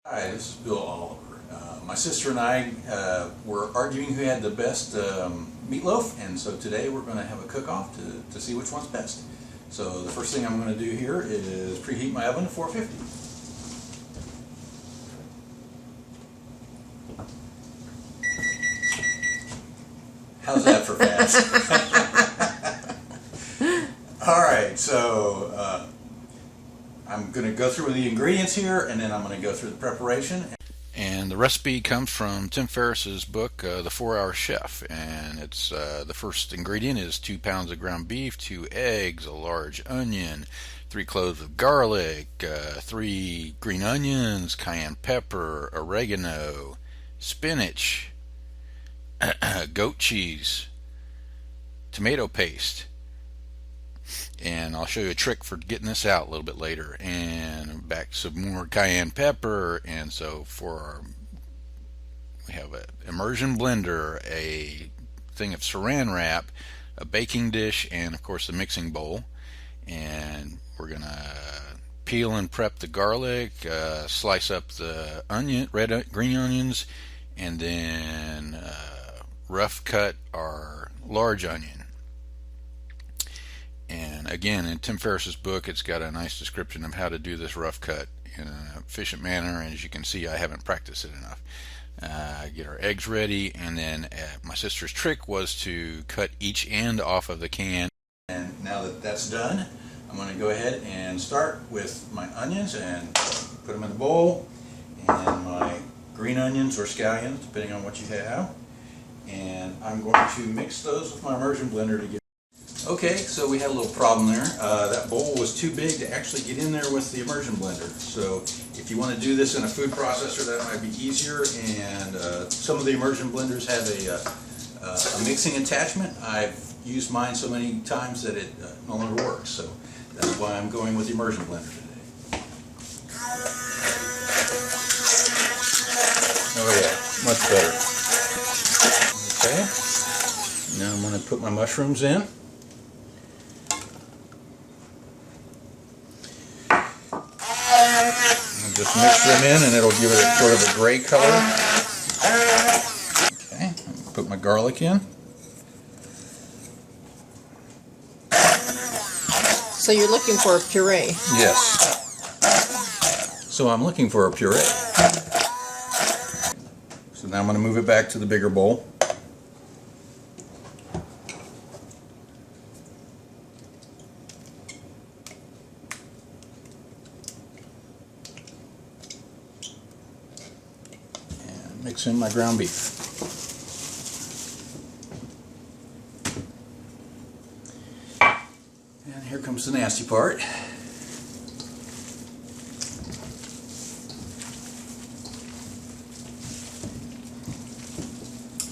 Hi, this is Bill Oliver. My sister and I were arguing who had the best meatloaf, and so today we're going to have a cook-off to see which one's best. So the first thing I'm going to do here is preheat my oven to 450. How's that for fast? Alright, so I'm going to go through the ingredients here, and then I'm going to go through the preparation. And the recipe comes from Tim Ferriss's book, The 4-Hour Chef. And it's the first ingredient is 2 pounds of ground beef, 2 eggs, a large onion, 3 cloves of garlic, 3 green onions, cayenne pepper, oregano, spinach, goat cheese, tomato paste. And I'll show you a trick for getting this out a little bit later. And back some more cayenne pepper. And so we have an immersion blender, a thing of saran wrap, a baking dish, and of course the mixing bowl. And we're gonna peel and prep the garlic, slice up the green onions, and then rough cut our large onion. And again, in Tim Ferriss's book, it's got a nice description of how to do this rough cut in an efficient manner. And as you can see, I haven't practiced it enough. Get our eggs ready, and then my sister's trick was to cut each end off of the can. And now that that's done, I'm going to go ahead and start with my onions and put them in the bowl, and my green onions or scallions, depending on what you have. And I'm going to mix those with my immersion blender to get. Okay, so we had a little problem there. That bowl was too big to actually get in there with the immersion blender. So if you want to do this in a food processor, that might be easier. And some of the immersion blenders have a mixing attachment. I've used mine so many times that it no longer works. So that's why I'm going with the immersion blender today. Oh yeah, much better. Okay, now I'm going to put my mushrooms in. And just mix them in, and it'll give it a sort of a gray color. Okay, put my garlic in. So you're looking for a puree? Yes. So I'm looking for a puree. So now I'm going to move it back to the bigger bowl. And mix in my ground beef. And here comes the nasty part.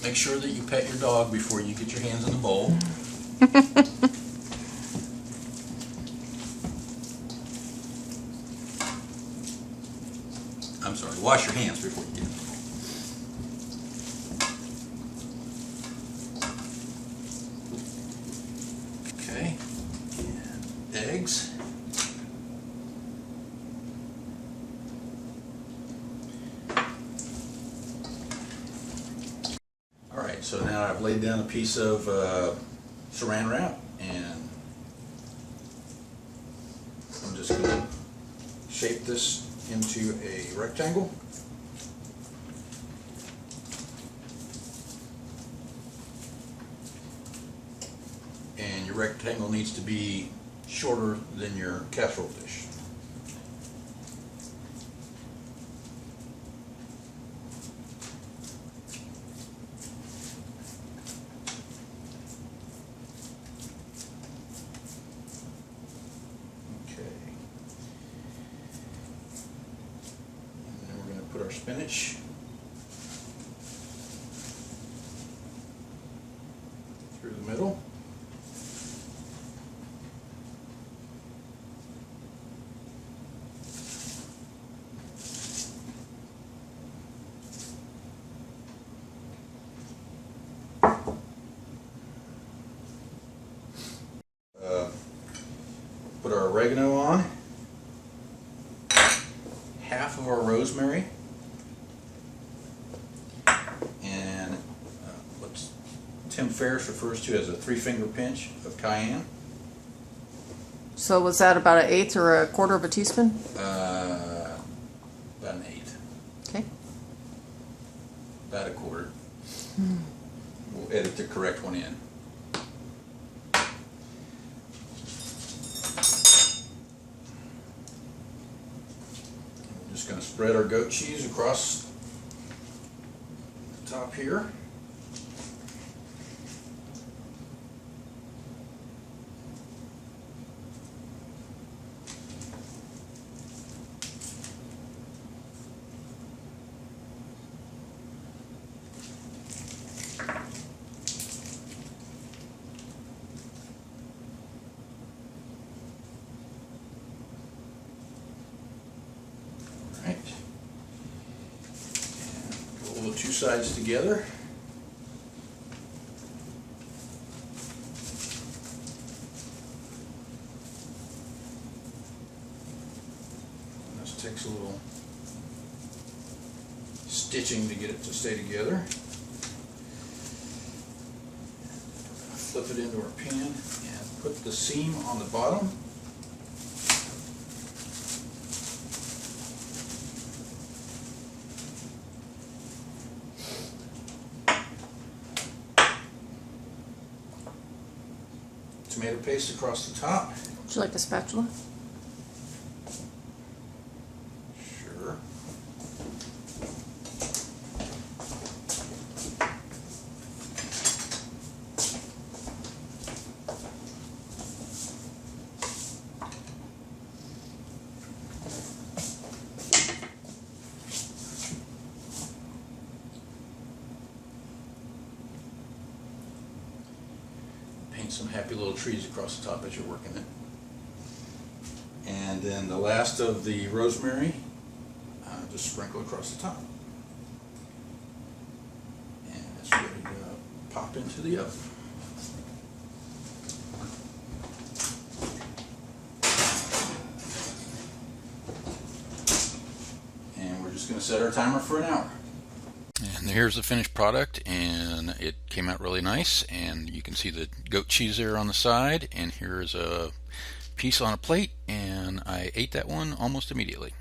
Make sure that you pet your dog before you get your hands in the bowl. I'm sorry, wash your hands before you get in the bowl. Okay, and eggs. Alright, so now I've laid down a piece of saran wrap, and I'm just going to shape this into a rectangle. And your rectangle needs to be shorter than your casserole dish. Put our spinach through the middle. Put our oregano on, half of our rosemary. Tim Ferriss refers to as a 3-finger pinch of cayenne. So was that about an eighth or a quarter of a teaspoon? About an eighth. Okay. About a quarter. We'll edit the correct one in. We're just going to spread our goat cheese across the top here. Right. And roll the two sides together. And this takes a little stitching to get it to stay together. Flip it into our pan and put the seam on the bottom. Tomato paste across the top. Would you like a spatula? Sure. Paint some happy little trees across the top as you're working it. And then the last of the rosemary, just sprinkle across the top. And it's ready to pop into the oven. And we're just going to set our timer for an hour. And here's the finished product, and it came out really nice, and you can see the goat cheese there on the side, and here's a piece on a plate, and I ate that one almost immediately.